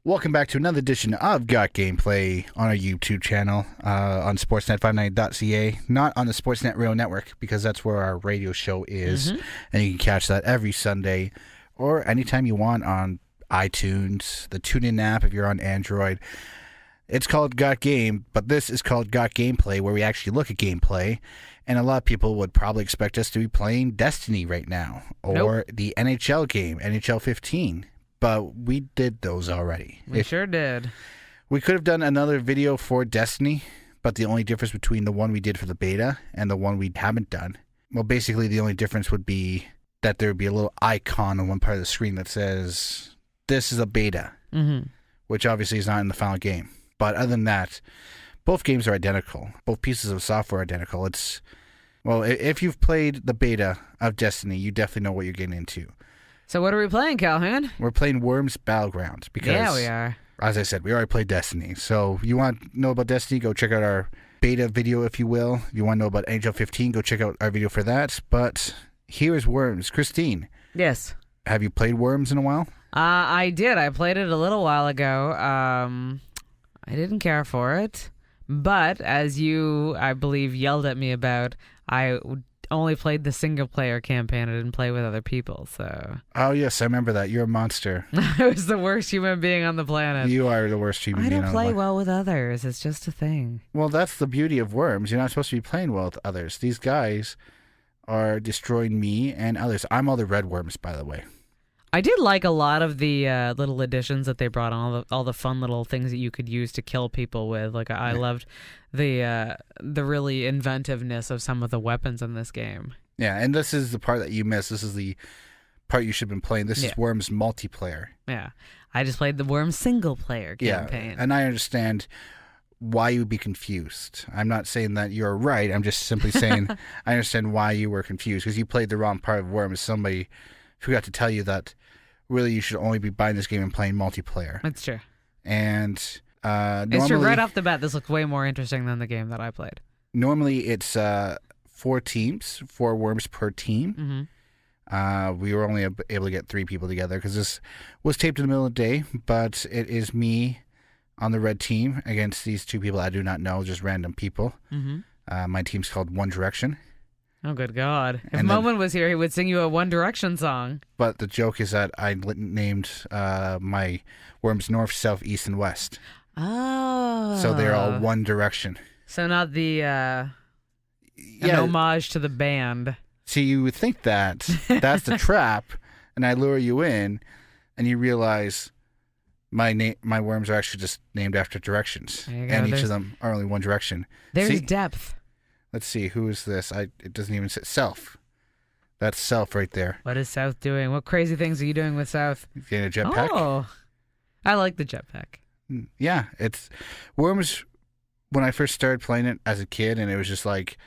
Welcome back to another edition of Got Gameplay on our YouTube channel on sportsnet59.ca, not on the Sportsnet Radio Network because that's where our radio show is, and you can catch that every Sunday or anytime you want on iTunes, the TuneIn app if you're on Android. It's called Got Game, but this is called Got Gameplay, where we actually look at gameplay, and a lot of people would probably expect us to be playing Destiny right now, or the NHL game, NHL 15. But we did those already. We sure did. We could have done another video for Destiny, but the only difference between the one we did for the beta and the one we haven't done, well, basically the only difference would be that there would be a little icon on one part of the screen that says, this is a beta, which obviously is not in the final game. But other than that, both games are identical. Both pieces of software are identical. Well, if you've played the beta of Destiny, you definitely know what you're getting into. So what are we playing, Calhoun? We're playing Worms Battlegrounds because, yeah, we are. As I said, we already played Destiny. So you want to know about Destiny, go check out our beta video, if you will. If you want to know about NHL 15, go check out our video for that. But here is Worms. Christine. Yes. Have you played Worms in a while? I did. I played it a little while ago. I didn't care for it. But as you, I believe, yelled at me about, I only played the single-player campaign. I didn't play with other people, so... Oh, yes, I remember that. You're a monster. I was the worst human being on the planet. You are the worst human being on the planet. I don't play well with others. It's just a thing. Well, that's the beauty of Worms. You're not supposed to be playing well with others. These guys are destroying me and others. I'm all the red worms, by the way. I did like a lot of the little additions that they brought on, all the fun little things that you could use to kill people with. Like I loved the really inventiveness of some of the weapons in this game. Yeah, and this is the part that you missed. This is the part you should have been playing. This is Worms multiplayer. Yeah, I just played the Worms single player campaign. Yeah, and I understand why you would be confused. I'm not saying that you're right. I'm just simply saying I understand why you were confused because you played the wrong part of Worms. Somebody forgot to tell you that really you should only be buying this game and playing multiplayer. That's true. And normally, it's true. Right off the bat, this looks way more interesting than the game that I played. Normally, it's 4 teams, 4 worms per team. We were only able to get 3 people together because this was taped in the middle of the day, but it is me on the red team against these 2 people I do not know, just random people. My team's called One Direction. Oh, good God. If Moman was here, he would sing you a One Direction song. But the joke is that I named my worms North, South, East, and West. Oh. So they're all One Direction. So not the an homage to the band. See, you would think that. That's the trap, and I lure you in, and you realize my worms are actually just named after directions. And each of them are only one direction. There's depth. Let's see, who is this? It doesn't even say Self. That's Self right there. What is South doing? What crazy things are you doing with South? Getting a jetpack? Oh, I like the jetpack. Yeah, it's Worms. When I first started playing it as a kid, and it was just like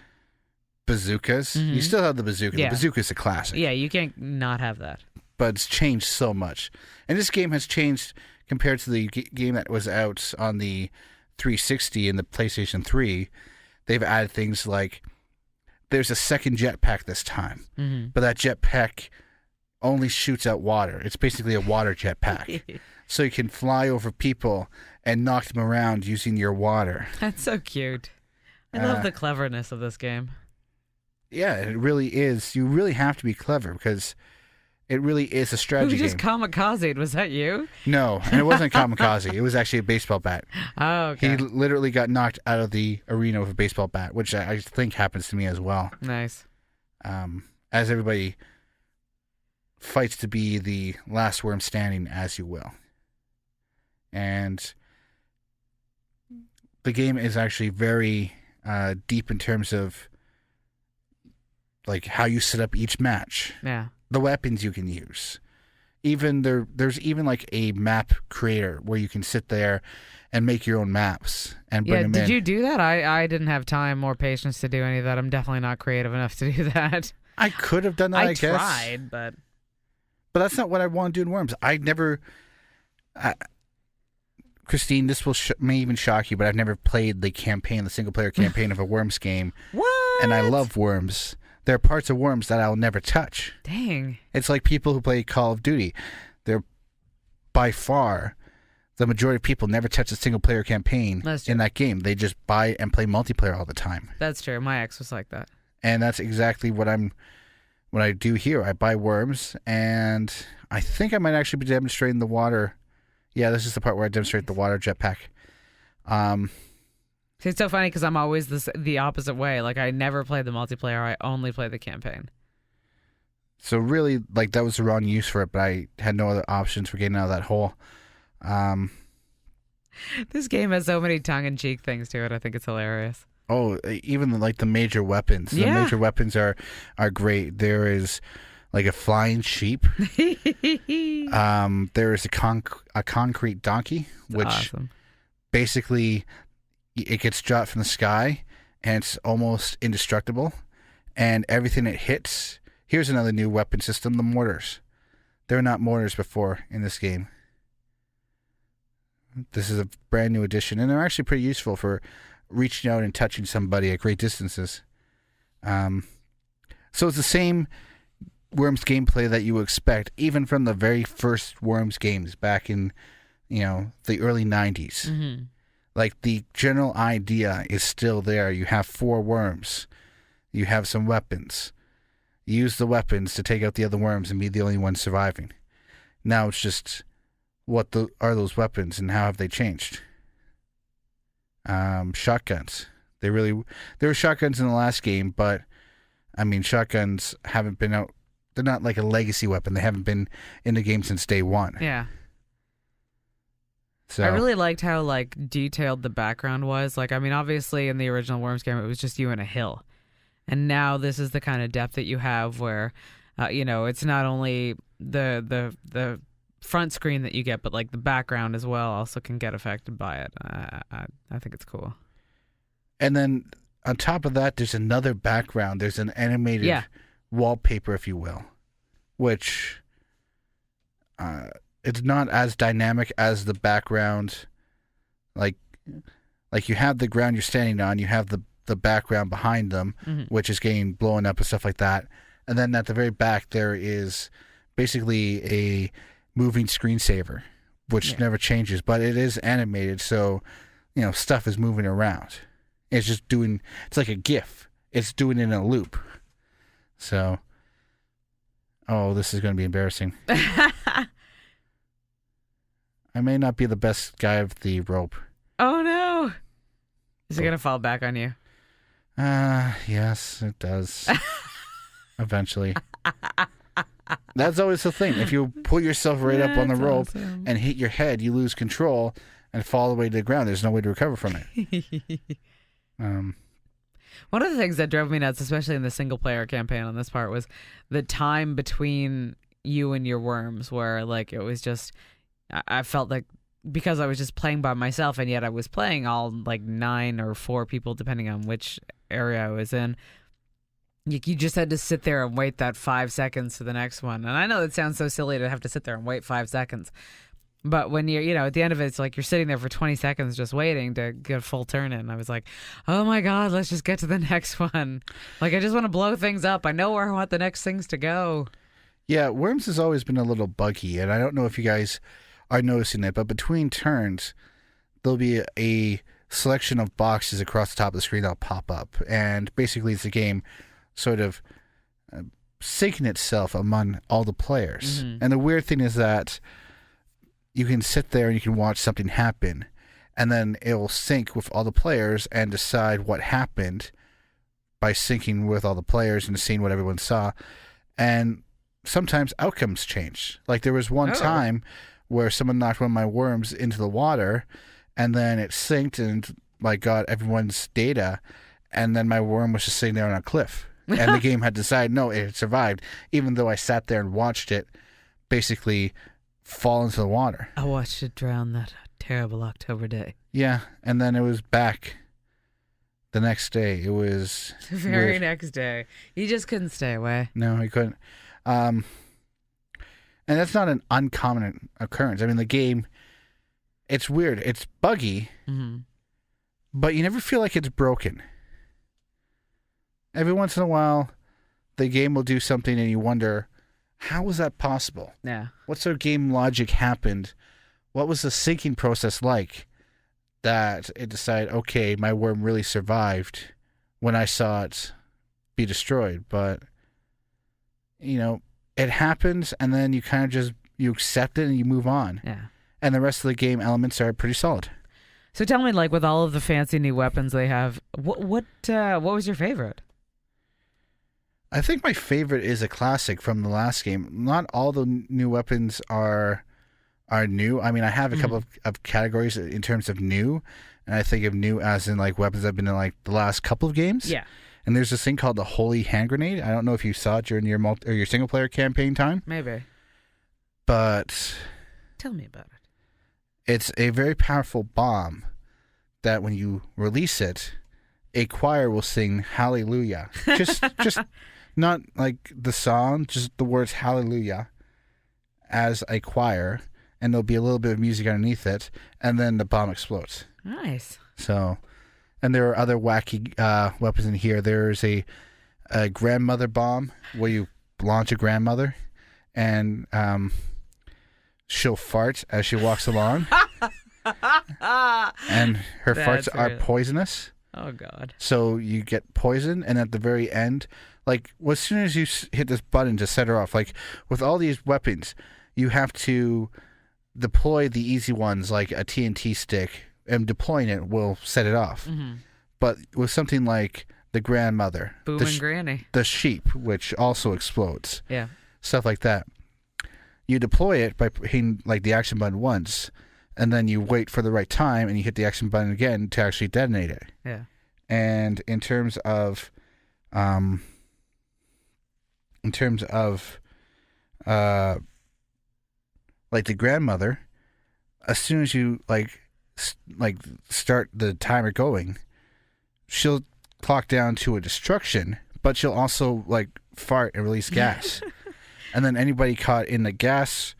bazookas. You still have the bazooka. Yeah. The bazooka's a classic. Yeah, you can't not have that. But it's changed so much, and this game has changed compared to the game that was out on the 360 and the PlayStation 3. They've added things like there's a second jetpack this time, but that jetpack only shoots out water. It's basically a water jetpack. So you can fly over people and knock them around using your water. That's so cute. I love the cleverness of this game. Yeah, it really is. You really have to be clever because it really is a strategy game. Who just kamikazed? Was that you? No, and it wasn't kamikaze. It was actually a baseball bat. Oh, okay. He literally got knocked out of the arena with a baseball bat, which I think happens to me as well. Nice. As everybody fights to be the last worm standing, as you will. And the game is actually very deep in terms of like how you set up each match. Yeah. The weapons you can use. Even there's even like a map creator where you can sit there and make your own maps and bring them in. Did you do that? I didn't have time or patience to do any of that. I'm definitely not creative enough to do that. I could have done that, I guess. I tried, but that's not what I want to do in Worms. Christine, this will may even shock you, but I've never played the single-player campaign of a Worms game. What? And I love Worms. There are parts of Worms that I'll never touch. Dang. It's like people who play Call of Duty. They're by far the majority of people never touch a single player campaign in that game. They just buy and play multiplayer all the time. That's true. My ex was like that. And that's exactly what I do here. I buy Worms, and I think I might actually be demonstrating the water. Yeah, this is the part where I demonstrate the water jetpack. See, it's so funny because I'm always the opposite way. Like, I never play the multiplayer. I only play the campaign. So really, like, that was the wrong use for it, but I had no other options for getting out of that hole. This game has so many tongue-in-cheek things to it. I think it's hilarious. Oh, even like the major weapons. The major weapons are great. There is like a flying sheep. There is a concrete donkey, which awesome. Basically it gets shot from the sky and it's almost indestructible. And everything it hits. Here's another new weapon system: the mortars. There were not mortars before in this game. This is a brand new addition, and they're actually pretty useful for reaching out and touching somebody at great distances. So it's the same Worms gameplay that you would expect, even from the very first Worms games back in, the early 90s. Mm-hmm. Like, the general idea is still there. You have 4 worms. You have some weapons. Use the weapons to take out the other worms and be the only one surviving. Now it's just, what are those weapons and how have they changed? Shotguns. There were shotguns in the last game, but I mean, shotguns haven't been out. They're not like a legacy weapon. They haven't been in the game since day one. Yeah. So I really liked how detailed the background was. Like, I mean, obviously in the original Worms game, it was just you and a hill, and now this is the kind of depth that you have where, it's not only the front screen that you get, but like the background as well also can get affected by it. I think it's cool. And then on top of that, there's another background. There's an animated wallpaper, if you will, which it's not as dynamic as the background. Like you have the ground you're standing on, you have the background behind them, which is getting blown up and stuff like that. And then at the very back, there is basically a moving screensaver, which never changes, but it is animated, so stuff is moving around. It's just it's like a GIF. It's doing it in a loop. So, this is going to be embarrassing. I may not be the best guy with the rope. Oh no! Is it going to fall back on you? Yes, it does. Eventually. That's always the thing. If you pull yourself right up on the rope and hit your head, you lose control and fall all the way to the ground. There's no way to recover from it. One of the things that drove me nuts, especially in the single player campaign on this part, was the time between you and your worms, where it was just, I felt like, because I was just playing by myself, and yet I was playing all 9 or 4 people, depending on which area I was in. You just had to sit there and wait that 5 seconds to the next one. And I know it sounds so silly to have to sit there and wait 5 seconds. But when you're, at the end of it, it's like you're sitting there for 20 seconds just waiting to get a full turn in. I was like, oh my God, let's just get to the next one. I just want to blow things up. I know where I want the next things to go. Yeah, Worms has always been a little buggy. And I don't know if you guys are noticing it, but between turns, there'll be a selection of boxes across the top of the screen that'll pop up. And basically it's a game sort of syncing itself among all the players. Mm-hmm. And the weird thing is that you can sit there and you can watch something happen, and then it will sync with all the players and decide what happened by syncing with all the players and seeing what everyone saw. And sometimes outcomes change. Like there was one time where someone knocked one of my worms into the water, and then it synced and got everyone's data, and then my worm was just sitting there on a cliff. And the game had decided, no, it had survived, even though I sat there and watched it basically fall into the water. I watched it drown that terrible October day. Yeah, and then it was back the next day. It was the very next day. You just couldn't stay away. No, he couldn't. And that's not an uncommon occurrence. I mean, the game, it's weird. It's buggy, but you never feel like it's broken. Every once in a while, the game will do something and you wonder, how was that possible? Yeah. What sort of game logic happened what was the sinking process like that it decided, okay, my worm really survived when I saw it be destroyed. But, it happens, and then you kind of just, you accept it and you move on. Yeah. And the rest of the game elements are pretty solid. So tell me, like, with all of the fancy new weapons they have, what was your favorite? I think my favorite is a classic from the last game. Not all the new weapons are new. I mean, I have a couple of categories in terms of new, and I think of new as in like weapons that have been in like the last couple of games. Yeah. And there's this thing called the Holy Hand Grenade. I don't know if you saw it during your single player campaign time. Maybe. But Tell me about it. it's a very powerful bomb that when you release it, a choir will sing Hallelujah. Just not like the song, just the words Hallelujah as a choir, and there'll be a little bit of music underneath it, and then the bomb explodes. Nice. So, and there are other wacky weapons in here. There's a grandmother bomb where you launch a grandmother, and she'll fart as she walks along. And her farts are poisonous. Oh, God. So you get poisoned, and at the very end, like, as soon as you hit this button to set her off, like, with all these weapons, you have to deploy the easy ones, like a TNT stick, and deploying it will set it off. Mm-hmm. But with something like the grandmother, Boom and Granny, the sheep, which also explodes, yeah, stuff like that, you deploy it by hitting, like, the action button once, and then you wait for the right time, and you hit the action button again to actually detonate it. Yeah. And in terms of, like the grandmother, as soon as you like start the timer going, she'll clock down to a destruction, but she'll also like fart and release gas, and then anybody caught in the gas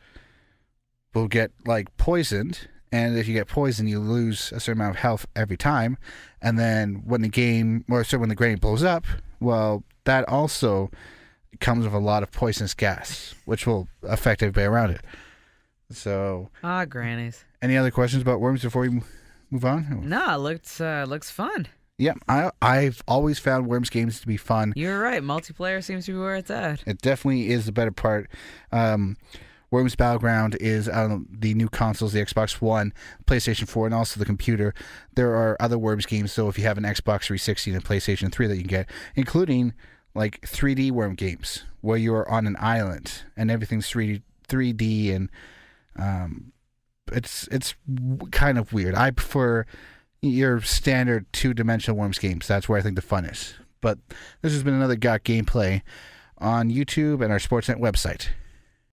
will get like poisoned. And if you get poisoned, you lose a certain amount of health every time. And then when the grenade blows up, well, that also comes with a lot of poisonous gas, which will affect everybody around it. So, grannies. Any other questions about Worms before we move on? No, it looks fun. Yeah, I've always found Worms games to be fun. You're right. Multiplayer seems to be where it's at. It definitely is the better part. Worms Battleground is on the new consoles, the Xbox One, PlayStation 4, and also the computer. There are other Worms games, so if you have an Xbox 360 and a PlayStation 3 that you can get, including like 3D Worm games, where you are on an island and everything's 3D and it's kind of weird. I prefer your standard two-dimensional Worms games. That's where I think the fun is. But this has been another Got Gameplay on YouTube and our Sportsnet website.